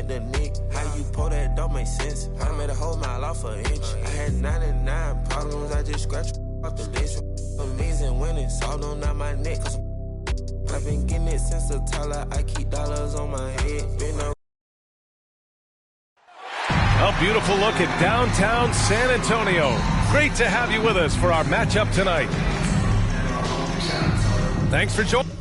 with the nick. How you pull that don't make sense. I made a whole mile off an inch. I had 99 problems, I just scratched off the list. Amazing winning, solved on out my neck. Cause I've been getting it since the Tyler. I keep dollars on my head. Been a beautiful look at downtown San Antonio. Great to have you with us for our matchup tonight. Thanks for joining.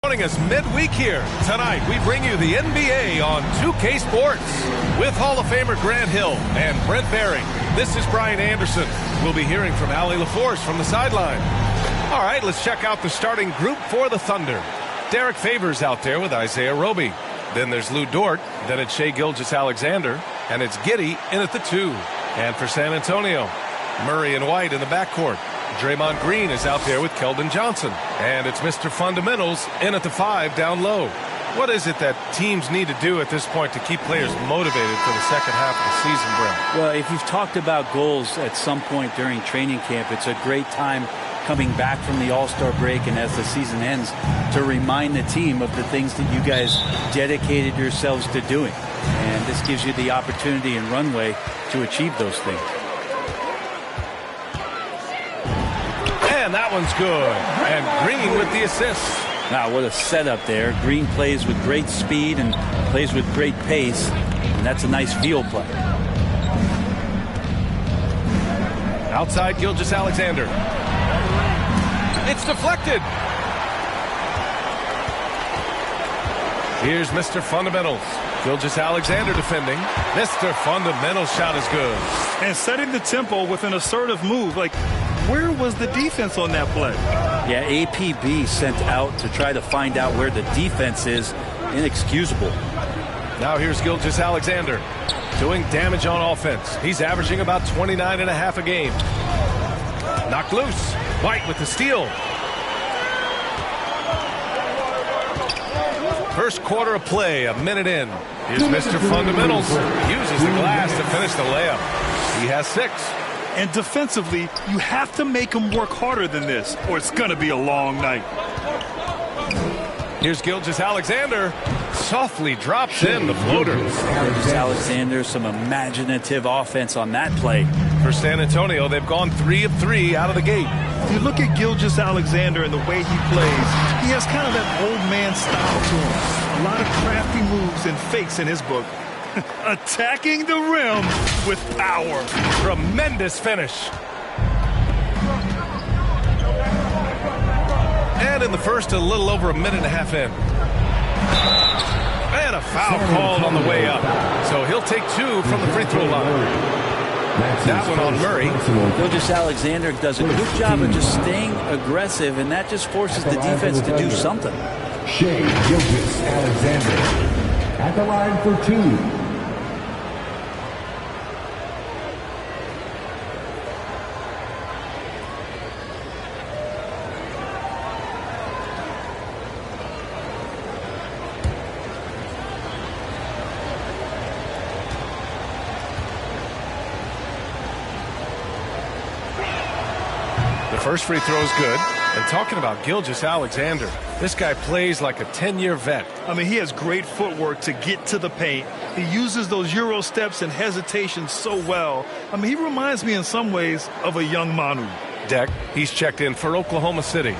Joining us midweek here tonight, we bring you the NBA on 2K Sports with Hall of Famer Grant Hill and Brent Barry. This is Brian Anderson. We'll be hearing from Allie LaForce from the sideline. All right, let's check out the starting group for the Thunder. Derek Favors out there with Isaiah Roby. Then there's Lou Dort. Then it's Shai Gilgeous-Alexander. And it's Giddey in at the 2. And for San Antonio, Murray and White in the backcourt. Draymond Green is out there with Keldon Johnson. And it's Mr. Fundamentals in at the 5 down low. What is it that teams need to do at this point to keep players motivated for the second half of the season, Brent? Well, if you've talked about goals at some point during training camp, it's a great time coming back from the All-Star break and as the season ends to remind the team of the things that you guys dedicated yourselves to doing. And this gives you the opportunity and runway to achieve those things. And that one's good. And Green with the assist. Now, what a setup there. Green plays with great speed and plays with great pace. And that's a nice field play. Outside Gilgeous-Alexander. It's deflected. Here's Mr. Fundamentals. Gilgeous-Alexander defending. Mr. Fundamentals shot is good. And setting the tempo with an assertive move. Like, where was the defense on that play? Yeah, APB sent out to try to find out where the defense is. Inexcusable. Now here's Gilgeous-Alexander doing damage on offense. He's averaging about 29.5 a game. Knocked loose. White with the steal. First quarter of play, a minute in. Here's Mr. Fundamentals. Uses the glass to finish the layup. He has 6. And defensively, you have to make him work harder than this, or it's going to be a long night. Here's Gilgeous-Alexander. Softly drops in the floaters. Gilgeous-Alexander, some imaginative offense on that play. For San Antonio, they've gone 3 of 3 out of the gate. You look at Gilgeous-Alexander and the way he plays, he has kind of that old man style to him. A lot of crafty moves and fakes in his book. Attacking the rim with power. Tremendous finish. And in the first, a little over a minute and a half in. And a foul called on the way up. So he'll take 2 from the free throw line. That one on Murray. Gilgeous-Alexander does a good job of just staying aggressive, and that just forces the defense to do something. Shai Gilgeous-Alexander at the line for 2. First free throw is good. And talking about Gilgeous-Alexander, this guy plays like a 10-year vet. I mean, he has great footwork to get to the paint. He uses those Euro steps and hesitation so well. I mean, he reminds me in some ways of a young Manu. Deck, he's checked in for Oklahoma City.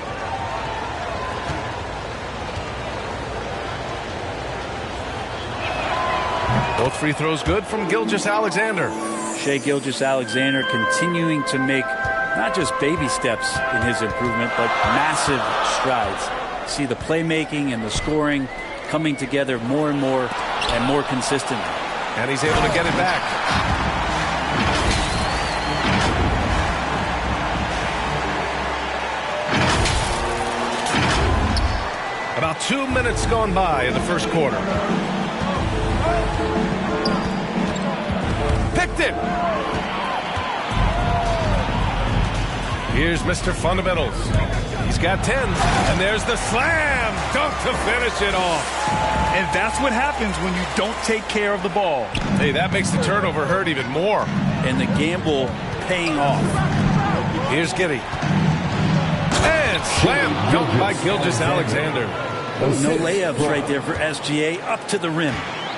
Both free throws good from Gilgeous-Alexander. Shai Gilgeous-Alexander continuing to make not just baby steps in his improvement, but massive strides. See the playmaking and the scoring coming together more and more consistently. And he's able to get it back. About 2 minutes gone by in the first quarter. Picked it. Here's Mr. Fundamentals. He's got 10. And there's the slam dunk to finish it off. And that's what happens when you don't take care of the ball. Hey, that makes the turnover hurt even more. And the gamble paying off. Here's Giddey. And slam dunk by Gilgeous-Alexander. No layups right there for SGA, up to the rim.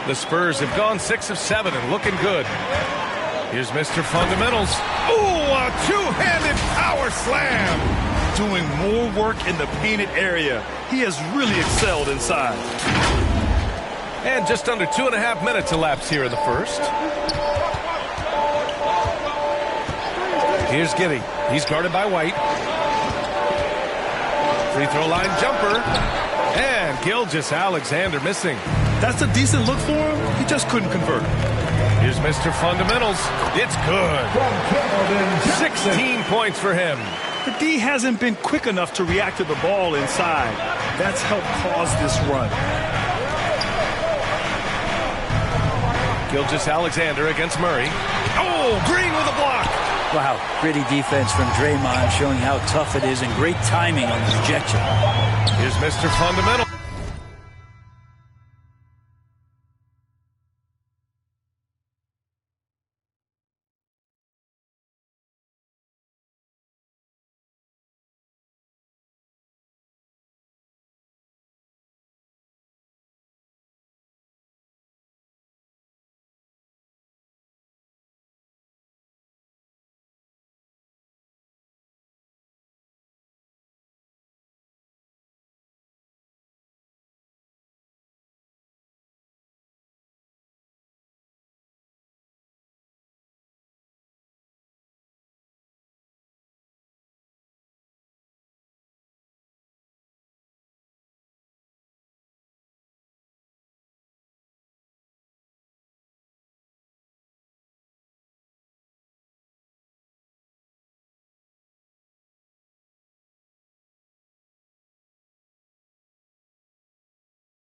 The Spurs have gone 6 of 7 and looking good. Here's Mr. Fundamentals. Ooh, a two-handed power slam. Doing more work in the painted area. He has really excelled inside. And just under 2.5 minutes elapsed here in the first. Here's Giddey. He's guarded by White. Free throw line jumper. And Gilgeous-Alexander missing. That's a decent look for him. He just couldn't convert. Here's Mr. Fundamentals. It's good. 16 points for him. The D hasn't been quick enough to react to the ball inside. That's helped cause this run. Gilgeous-Alexander against Murray. Oh, Green with a block. Wow, gritty defense from Draymond, showing how tough it is, and great timing on the rejection. Here's Mr. Fundamental.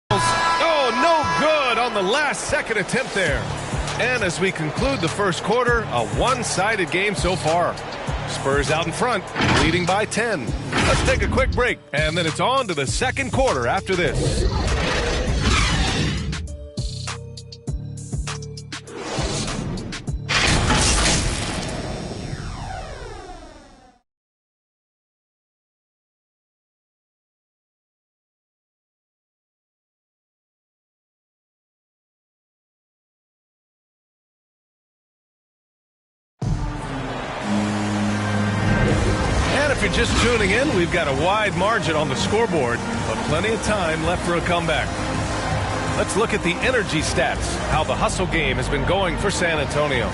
Oh, no good on the last second attempt there. And as we conclude the first quarter, a one-sided game so far. Spurs out in front, leading by 10. Let's take a quick break, and then it's on to the second quarter after this. If you're just tuning in, we've got a wide margin on the scoreboard, but plenty of time left for a comeback. Let's look at the energy stats, how the hustle game has been going for San Antonio.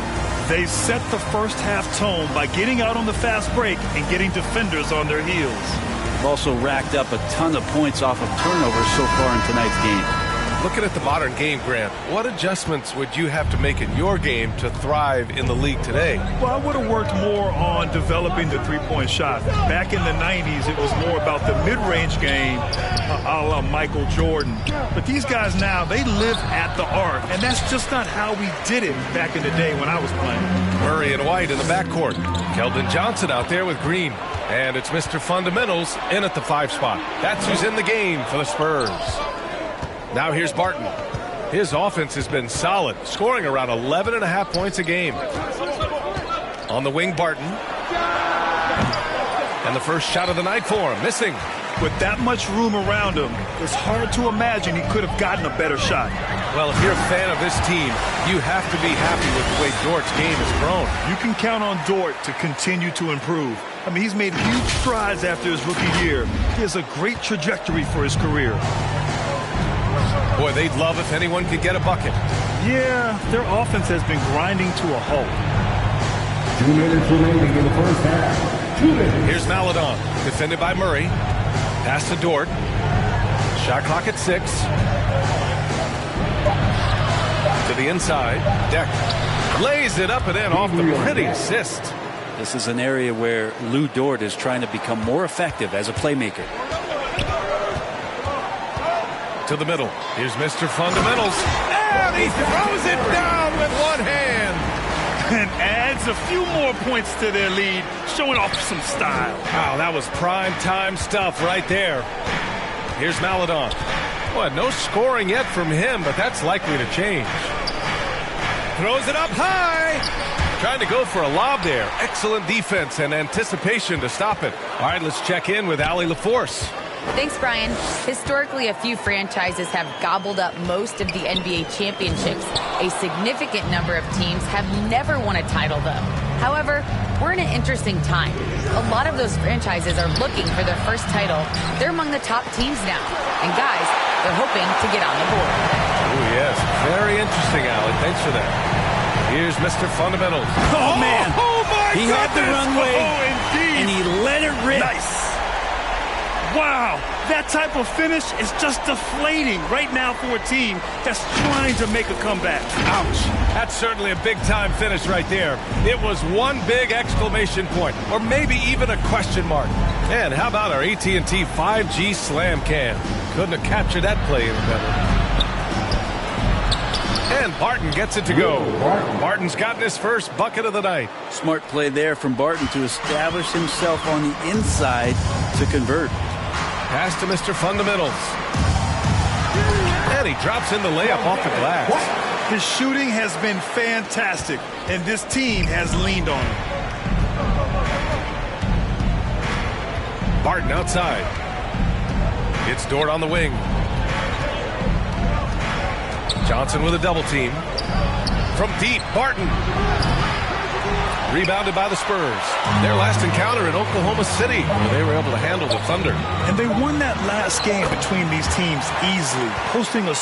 They set the first half tone by getting out on the fast break and getting defenders on their heels. They've also racked up a ton of points off of turnovers so far in tonight's game. Looking at the modern game, Grant, what adjustments would you have to make in your game to thrive in the league today? Well, I would have worked more on developing the three-point shot. Back in the 90s, it was more about the mid-range game, a la Michael Jordan. But these guys now, they live at the arc, and that's just not how we did it back in the day when I was playing. Murray and White in the backcourt. Keldon Johnson out there with Green. And it's Mr. Fundamentals in at the 5 spot. That's who's in the game for the Spurs. Now here's Barton. His offense has been solid, scoring around 11.5 points a game. On the wing, Barton. And the first shot of the night for him, missing. With that much room around him, it's hard to imagine he could have gotten a better shot. Well, if you're a fan of this team, you have to be happy with the way Dort's game has grown. You can count on Dort to continue to improve. I mean, he's made huge strides after his rookie year. He has a great trajectory for his career. Boy, they'd love if anyone could get a bucket. Yeah, their offense has been grinding to a halt. 2 minutes remaining in the first half. 2 minutes. Here's Maledon, defended by Murray. Pass to Dort. Shot clock at 6. To the inside. Deck lays it up and in off the pretty assist. This is an area where Lou Dort is trying to become more effective as a playmaker. To the middle. Here's Mr. Fundamentals. And he throws it down with one hand. And adds a few more points to their lead, showing off some style. Wow, that was prime time stuff right there. Here's Maladon. Well, no scoring yet from him, but that's likely to change. Throws it up high. Trying to go for a lob there. Excellent defense and anticipation to stop it. All right, let's check in with Allie LaForce. Thanks, Brian. Historically, a few franchises have gobbled up most of the NBA championships. A significant number of teams have never won a title, though. However, we're in an interesting time. A lot of those franchises are looking for their first title. They're among the top teams now. And guys, they're hoping to get on the board. Oh, yes. Very interesting, Allie. Thanks for that. Here's Mr. Fundamentals. Oh, man. Oh, my He had the runway, indeed. and he let it rip. Nice. Wow, that type of finish is just deflating right now for a team that's trying to make a comeback. Ouch. That's certainly a big-time finish right there. It was one big exclamation point, or maybe even a question mark. And how about our AT&T 5G Slam Cam? Couldn't have captured that play any better. And Barton gets it to go. Barton's gotten his first bucket of the night. Smart play there from Barton to establish himself on the inside to convert. Pass to Mr. Fundamentals. And he drops in the layup off the glass. His shooting has been fantastic, and this team has leaned on him. Barton outside. It's Dort on the wing. Johnson with a double team. From deep, Barton. Rebounded by the Spurs. Their last encounter in Oklahoma City, where they were able to handle the Thunder. And they won that last game between these teams easily, posting a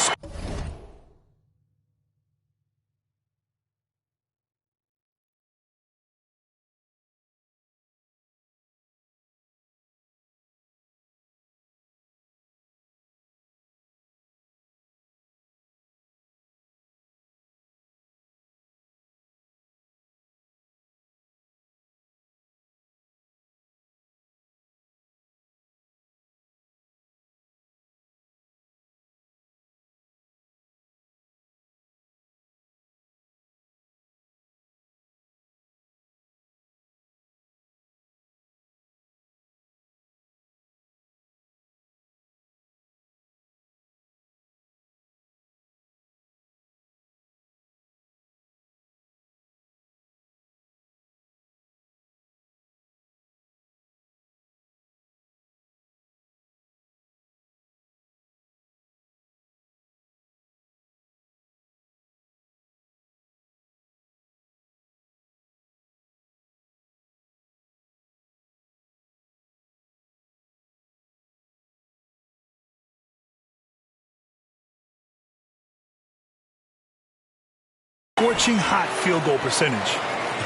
scorching hot field goal percentage.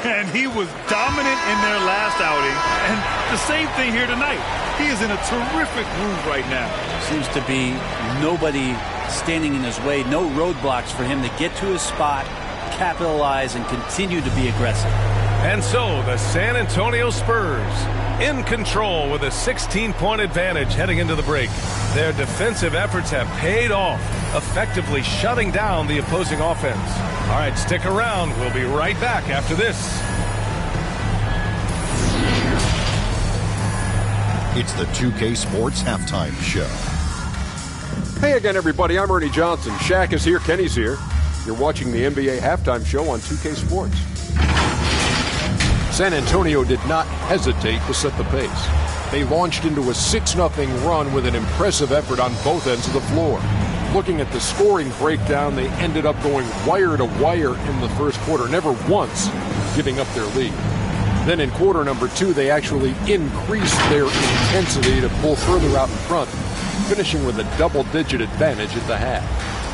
And he was dominant in their last outing. And the same thing here tonight. He is in a terrific groove right now. Seems to be nobody standing in his way, no roadblocks for him to get to his spot, capitalize, and continue to be aggressive. And so the San Antonio Spurs in control with a 16-point advantage heading into the break. Their defensive efforts have paid off, effectively shutting down the opposing offense. All right, stick around. We'll be right back after this. It's the 2K Sports Halftime Show. Hey again, everybody. I'm Ernie Johnson. Shaq is here. Kenny's here. You're watching the NBA Halftime Show on 2K Sports. San Antonio did not hesitate to set the pace. They launched into a 6-0 run with an impressive effort on both ends of the floor. Looking at the scoring breakdown, they ended up going wire to wire in the first quarter, never once giving up their lead. Then in quarter number 2, they actually increased their intensity to pull further out in front, finishing with a double-digit advantage at the half.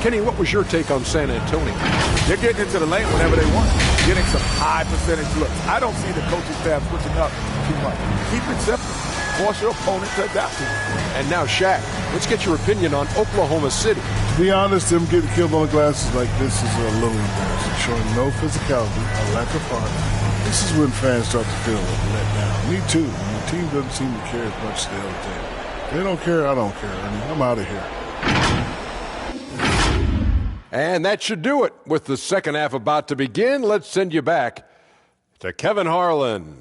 Kenny, what was your take on San Antonio? They're getting into the lane whenever they want, getting some high percentage looks. I don't see the coaching staff switching up too much. Keep it simple. Force your opponent to adapt to it. And now, Shaq, let's get your opinion on Oklahoma City. To be honest, them getting killed on the glass like this is a little embarrassing, showing no physicality, a lack of heart. This is when fans start to feel let down. Me too. And the team doesn't seem to care as much as the other team. They don't care, I don't care. I'm out of here. And that should do it. With the second half about to begin, let's send you back to Kevin Harlan.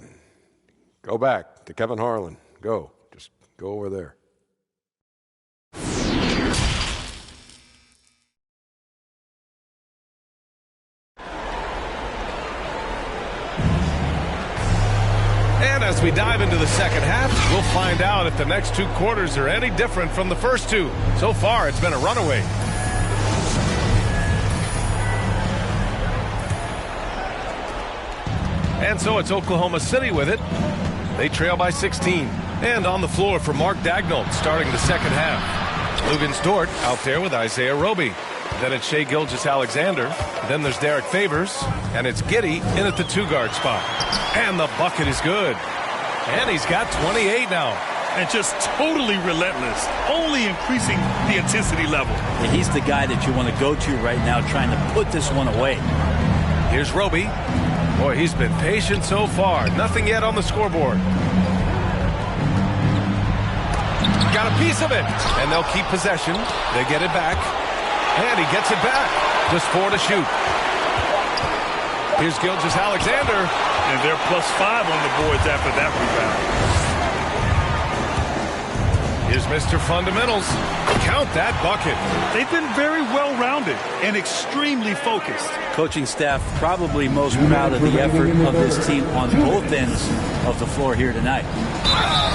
Go back to Kevin Harlan. Go. Just go over there. And as we dive into the second half, we'll find out if the next two quarters are any different from the first two. So far, it's been a runaway. And so it's Oklahoma City with it. They trail by 16. And on the floor for Mark Daigneault starting the second half. Lugans Dort out there with Isaiah Roby. Then it's Shai Gilgeous-Alexander. Then there's Derek Favors. And it's Giddey in at the two-guard spot. And the bucket is good. And he's got 28 now. And just totally relentless, only increasing the intensity level. Yeah, he's the guy that you want to go to right now trying to put this one away. Here's Roby. Boy, he's been patient so far. Nothing yet on the scoreboard. Got a piece of it. And they'll keep possession. They get it back. And he gets it back. Just 4 to shoot. Here's Gilgeous-Alexander. And they're +5 on the boards after that rebound. Here's Mr. Fundamentals. Count that bucket. They've been very well-rounded and extremely focused. Coaching staff probably most proud of the effort of this team on both ends of the floor here tonight.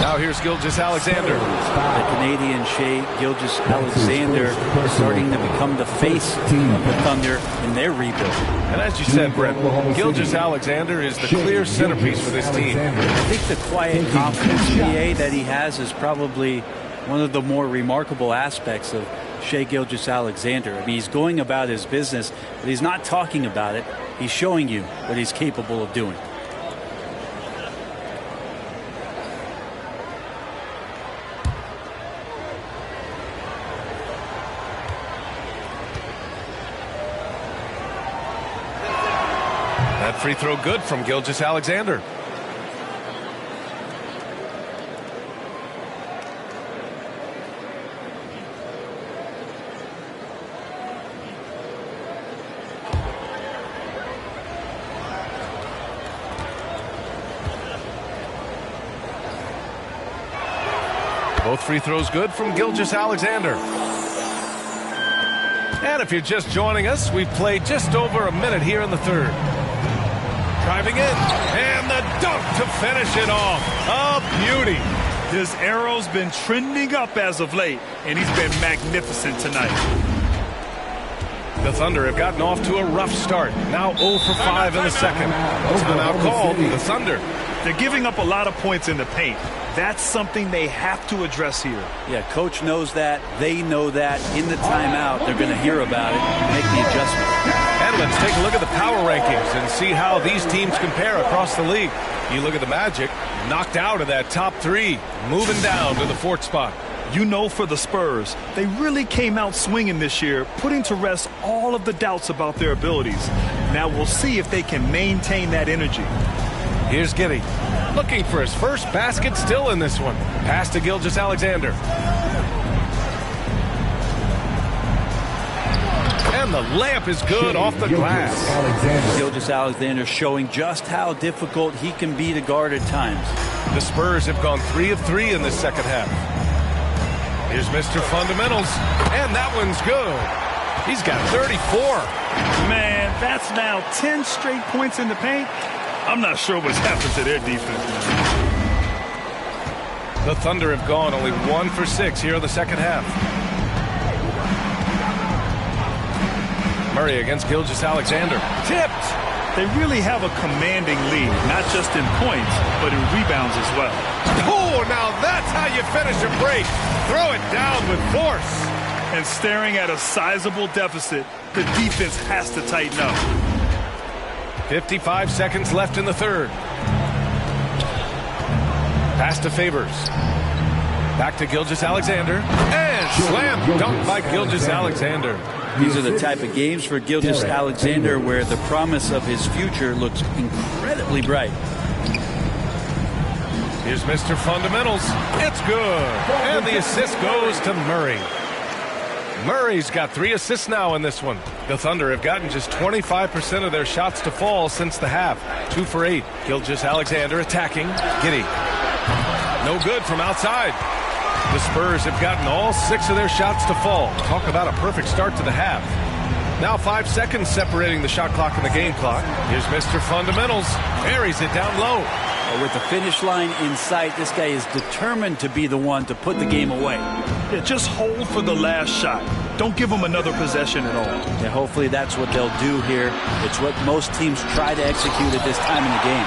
Now here's Gilgeous-Alexander. The Canadian Shai Gilgeous-Alexander is starting to become the face of the Thunder in their rebuild. And as you said, Brent, Gilgeous-Alexander is the clear centerpiece for this team. I think the quiet confidence, PA, that he has is probably one of the more remarkable aspects of Shai Gilgeous-Alexander. I mean, he's going about his business, but he's not talking about it. He's showing you what he's capable of doing. That free throw good from Gilgeous-Alexander. Both free throws good from Gilgeous-Alexander. And if you're just joining us, we've played just over a minute here in the third. Driving in, and the dunk to finish it off. A beauty. His arrow's been trending up as of late, and he's been magnificent tonight. The Thunder have gotten off to a rough start. Now 0 for 5 in the second. Timeout called the Thunder. They're giving up a lot of points in the paint. That's something they have to address here. Yeah, coach knows that. They know that. In the timeout, they're going to hear about it and make the adjustment. And let's take a look at the power rankings and see how these teams compare across the league. You look at the Magic, knocked out of that top 3, moving down to the 4th spot. You know, for the Spurs, they really came out swinging this year, putting to rest all of the doubts about their abilities. Now we'll see if they can maintain that energy. Here's Giddey, looking for his first basket still in this one. Pass to Gilgeous-Alexander. And the layup is good off the glass. Gilgeous-Alexander showing just how difficult he can be to guard at times. The Spurs have gone 3 of 3 in this second half. Here's Mr. Fundamentals, and that one's good. He's got 34. Man, that's now 10 straight points in the paint. I'm not sure what's happened to their defense. The Thunder have gone only 1 for 6 here in the second half. Murray against Gilgeous-Alexander. Tipped. They really have a commanding lead, not just in points, but in rebounds as well. Oh, now that's how you finish a break. Throw it down with force. And staring at a sizable deficit, the defense has to tighten up. 55 seconds left in the third. Pass to Favors. Back to Gilgeous-Alexander. And slam dunk by Gilgeous-Alexander. These are the type of games for Gilgeous-Alexander where the promise of his future looks incredibly bright. Here's Mr. Fundamentals. It's good. And the assist goes to Murray. Murray's got 3 assists now in this one. The Thunder have gotten just 25% of their shots to fall since the half. 2 for 8. Gilgeous-Alexander attacking. Giddey. No good from outside. The Spurs have gotten all 6 of their shots to fall. Talk about a perfect start to the half. Now 5 seconds separating the shot clock and the game clock. Here's Mr. Fundamentals. Buries it down low. With the finish line in sight, this guy is determined to be the one to put the game away. Yeah, just hold for the last shot. Don't give them another possession at all. Yeah, hopefully that's what they'll do here. It's what most teams try to execute at this time in the game.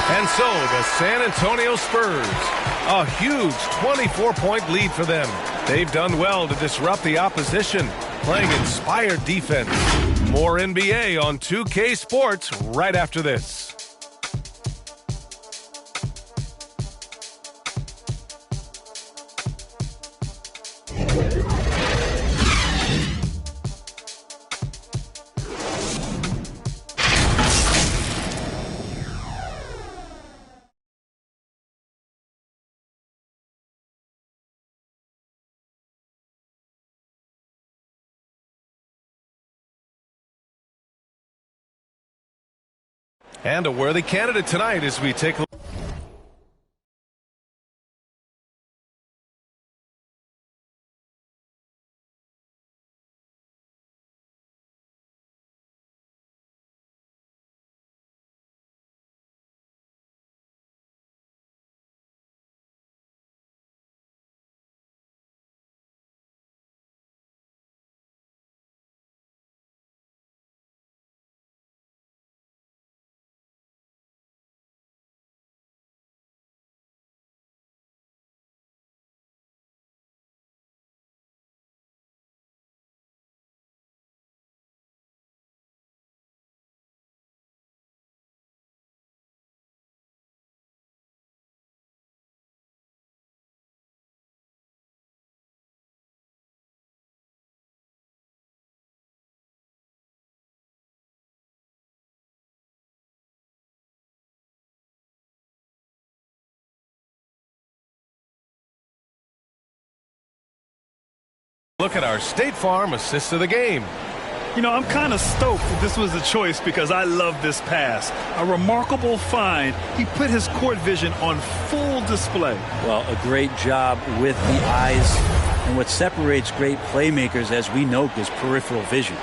And so the San Antonio Spurs, a huge 24-point lead for them. They've done well to disrupt the opposition, playing inspired defense. More NBA on 2K Sports right after this. And a worthy candidate tonight as we take a look. Look at our State Farm assist of the game. You know, I'm kind of stoked that this was a choice because I love this pass. A remarkable find. He put his court vision on full display. Well, a great job with the eyes. And what separates great playmakers, as we know, is peripheral vision.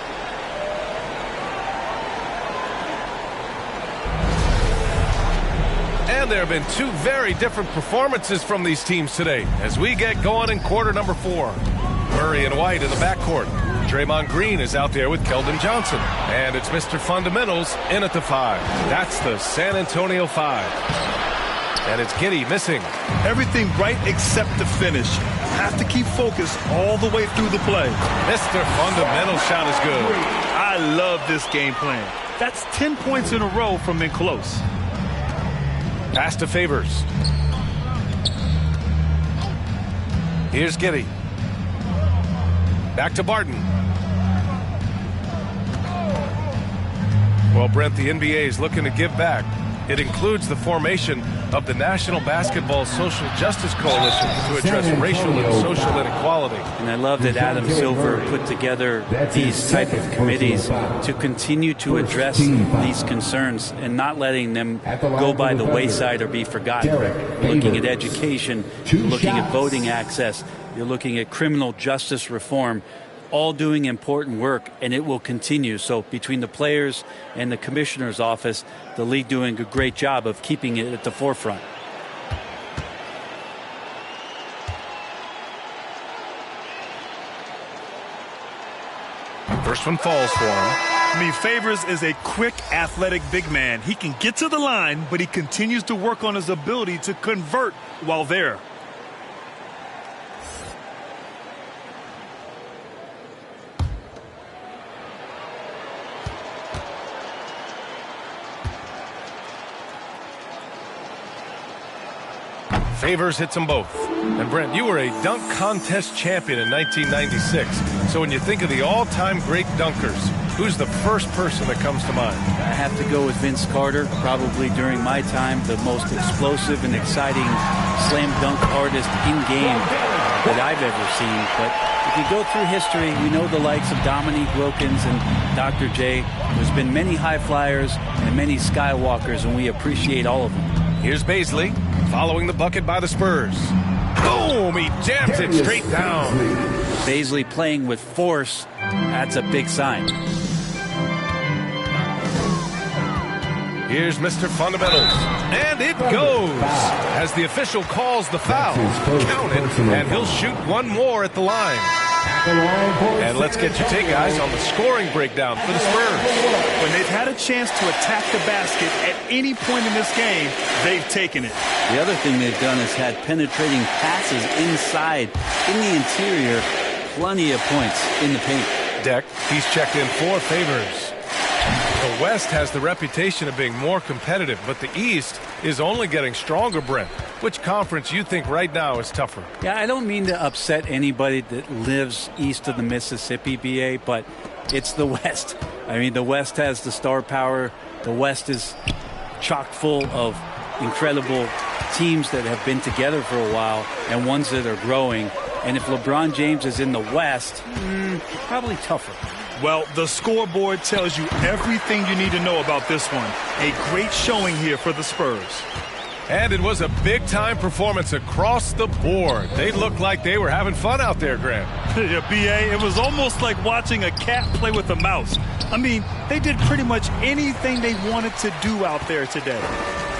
And there have been two very different performances from these teams today as we get going in quarter number 4. Murray and White in the backcourt. Draymond Green is out there with Keldon Johnson. And it's Mr. Fundamentals in at the 5. That's the San Antonio 5. And it's Giddey missing. Everything right except the finish. Have to keep focused all the way through the play. Mr. Fundamental shot is good. I love this game plan. That's 10 points in a row from in close. Pass to Favors. Here's Giddey. Back to Barton. Well, Brent, the NBA is looking to give back. It includes the formation of the National Basketball Social Justice Coalition to address racial and social inequality. And I love that Adam Silver put together these type of committees to continue to address these concerns and not letting them go by the wayside or be forgotten. You're looking at education, you're looking at voting access, you're looking at criminal justice reform, all doing important work, and it will continue. So between the players and the commissioner's office, the league doing a great job of keeping it at the forefront. First one falls for him. I mean, Favors is a quick, athletic big man. He can get to the line, but he continues to work on his ability to convert while there. Favors hits them both. And Brent, you were a dunk contest champion in 1996. So when you think of the all-time great dunkers, who's the first person that comes to mind? I have to go with Vince Carter. Probably during my time, the most explosive and exciting slam dunk artist in game that I've ever seen. But if you go through history, we know the likes of Dominique Wilkins and Dr. J. There's been many high flyers and many skywalkers, and we appreciate all of them. Here's Baisley, following the bucket by the Spurs. Boom! He jams it straight down. Baisley playing with force. That's a big sign. Here's Mr. Fundamentals. And it goes as the official calls the foul. Count it, and he'll shoot one more at the line. And let's get your take, guys, on the scoring breakdown for the Spurs. When they've had a chance to attack the basket at any point in this game, they've taken it. The other thing they've done is had penetrating passes inside, in the interior, plenty of points in the paint. Deck, he's checked in 4 Favors. The West has the reputation of being more competitive, but the East is only getting stronger, Brent. Which conference you think right now is tougher? Yeah, I don't mean to upset anybody that lives east of the Mississippi, BA, but it's the West. I mean, the West has the star power. The West is chock full of incredible teams that have been together for a while and ones that are growing. And if LeBron James is in the West, probably tougher. Well, the scoreboard tells you everything you need to know about this one. A great showing here for the Spurs. And it was a big-time performance across the board. They looked like they were having fun out there, Grant. Yeah, B.A., it was almost like watching a cat play with a mouse. I mean, they did pretty much anything they wanted to do out there today.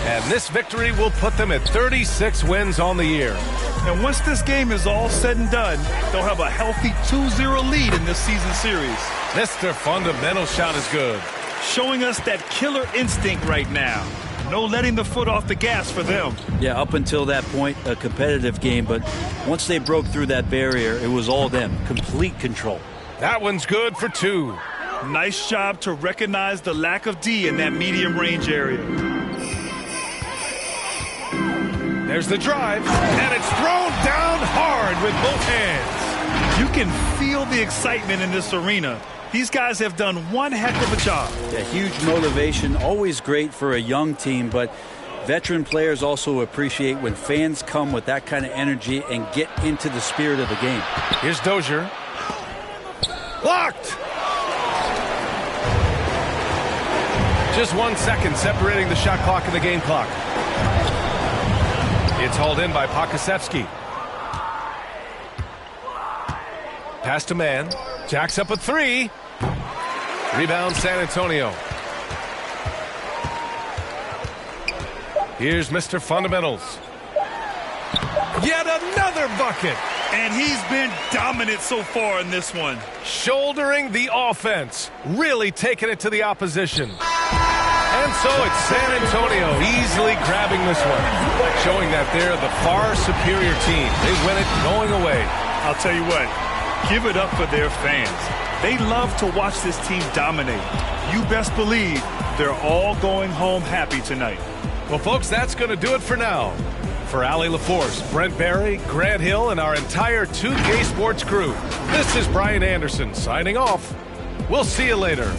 And this victory will put them at 36 wins on the year. And once this game is all said and done, they'll have a healthy 2-0 lead in this season series. Mr. Fundamental shot is good. Showing us that killer instinct right now. No letting the foot off the gas for them. Yeah, up until that point, a competitive game. But once they broke through that barrier, it was all them. Complete control. That one's good for 2. Nice job to recognize the lack of D in that medium range area. There's the drive, and it's thrown down hard with both hands. You can feel the excitement in this arena. These guys have done one heck of a job. Yeah, huge motivation, always great for a young team, but veteran players also appreciate when fans come with that kind of energy and get into the spirit of the game. Here's Dozier. Blocked! Just 1 second separating the shot clock and the game clock. It's hauled in by Pokusevski. Pass to man. Jacks up a 3. Rebound San Antonio. Here's Mr. Fundamentals. Yet another bucket. And he's been dominant so far in this one. Shouldering the offense, really taking it to the opposition. And so it's San Antonio easily grabbing this one, showing that they're the far superior team. They win it going away. I'll tell you what, give it up for their fans. They love to watch this team dominate. You best believe they're all going home happy tonight. Well, folks, that's going to do it for now. For Allie LaForce, Brent Barry, Grant Hill, and our entire 2K Sports crew, this is Brian Anderson signing off. We'll see you later.